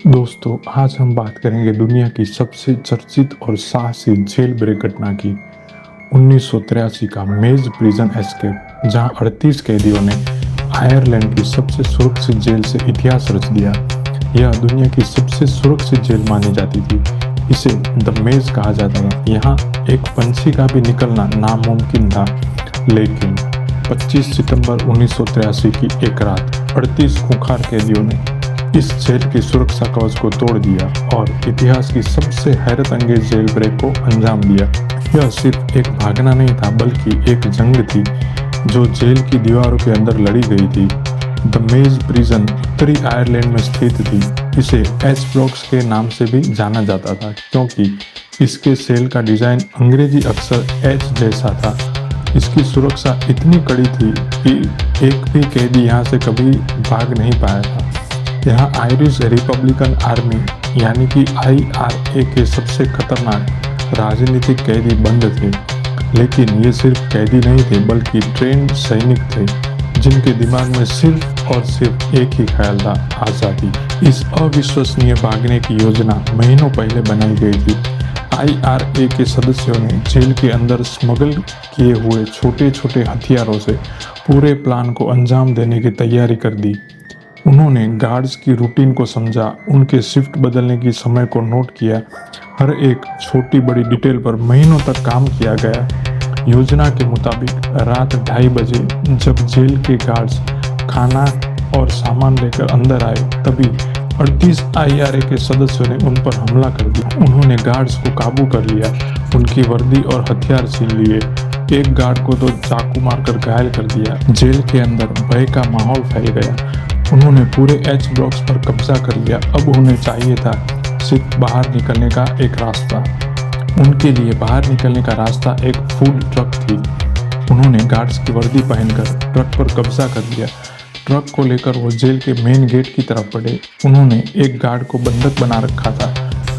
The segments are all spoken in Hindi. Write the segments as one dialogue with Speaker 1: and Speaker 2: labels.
Speaker 1: दोस्तों, आज हम बात करेंगे दुनिया की सबसे चर्चित और साहसी जेल ब्रेक घटना की। 1983 का मेज प्रिजन एस्केप, जहां 38 कैदियों ने आयरलैंड की सबसे सुरक्षित जेल से इतिहास रच दिया। यह दुनिया की सबसे सुरक्षित जेल मानी जाती थी। इसे द मेज कहा जाता था। यहाँ एक पंछी का भी निकलना नामुमकिन था, लेकिन 25 सितंबर 1983 की एक रात 38 खूंखार कैदियों ने इस जेल की सुरक्षा कवच को तोड़ दिया और इतिहास की सबसे हैरत अंगेज जेल ब्रेक को अंजाम दिया। यह सिर्फ एक भागना नहीं था, बल्कि एक जंग थी जो जेल की दीवारों के अंदर लड़ी गई थी। द मेज प्रिजन उत्तरी आयरलैंड में स्थित थी। इसे एच ब्लॉक्स के नाम से भी जाना जाता था, क्योंकि इसके सेल का डिजाइन अंग्रेजी अक्षर एच जैसा था। इसकी सुरक्षा इतनी कड़ी थी कि एक भी कैदी यहाँ से कभी भाग नहीं पाया था। यहाँ आयरिश रिपब्लिकन आर्मी यानी कि IRA के सबसे खतरनाक राजनीतिक कैदी बंद थे। लेकिन ये सिर्फ कैदी नहीं थे, बल्कि ट्रेंड सैनिक थे जिनके दिमाग में सिर्फ और सिर्फ एक ही ख्याल था, आज़ादी। इस अविश्वसनीय भागने की योजना महीनों पहले बनाई गई थी। IRA के सदस्यों ने जेल के अंदर स्मगल किए हुए छोटे छोटे हथियारों से पूरे प्लान को अंजाम देने की तैयारी कर दी। उन्होंने गार्ड्स की रूटीन को समझा, उनके शिफ्ट बदलने की समय को नोट किया। हर एक छोटी बड़ी डिटेल पर महीनों तक काम किया गया। योजना के मुताबिक रात 2:30 बजे जब जेल के गार्ड्स खाना और सामान लेकर अंदर आए, तभी 38 IRA के सदस्यों ने उन पर हमला कर दिया। उन्होंने गार्ड्स को काबू कर लिया, उनकी वर्दी और हथियार छीन लिए। एक गार्ड को तो चाकू मारकर घायल कर दिया। जेल के अंदर भय का माहौल फैल गया। उन्होंने पूरे एच ब्लॉक्स पर कब्जा कर लिया। अब उन्हें चाहिए था सिर्फ बाहर निकलने का एक रास्ता। उनके लिए बाहर निकलने का रास्ता एक फूड ट्रक थी। उन्होंने गार्ड्स की वर्दी पहनकर ट्रक पर कब्जा कर लिया। ट्रक को लेकर वो जेल के मेन गेट की तरफ बढ़े। उन्होंने एक गार्ड को बंधक बना रखा था,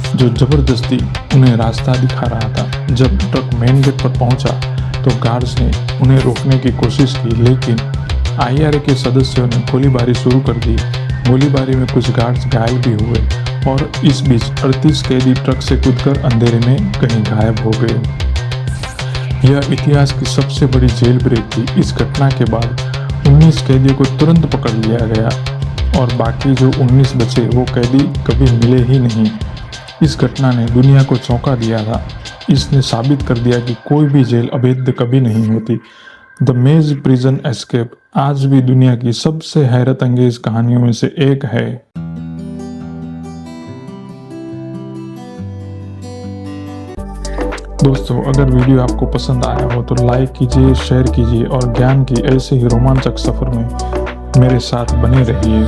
Speaker 1: जो जबरदस्ती उन्हें रास्ता दिखा रहा था। जब ट्रक मेन गेट पर पहुंचा तो गार्ड्स ने उन्हें रोकने की कोशिश की, लेकिन IRA के सदस्यों ने गोलीबारी शुरू कर दी। गोलीबारी में कुछ गार्ड्स घायल भी हुए और इस बीच 38 कैदी ट्रक से कूदकर अंधेरे में कहीं गायब हो गए। यह इतिहास की सबसे बड़ी जेल ब्रेक थी। इस घटना के बाद 19 कैदियों को तुरंत पकड़ लिया गया और बाकी जो 19 बचे वो कैदी कभी मिले ही नहीं। इस घटना ने दुनिया को चौंका दिया था। इसने साबित कर दिया कि कोई भी जेल अवैध कभी नहीं होती। द मेज प्रिजन एस्केप आज भी दुनिया की सबसे हैरत अंगेज कहानियों में से एक है। दोस्तों, अगर वीडियो आपको पसंद आया हो तो लाइक कीजिए, शेयर कीजिए और ज्ञान की ऐसे ही रोमांचक सफर में मेरे साथ बने रहिए।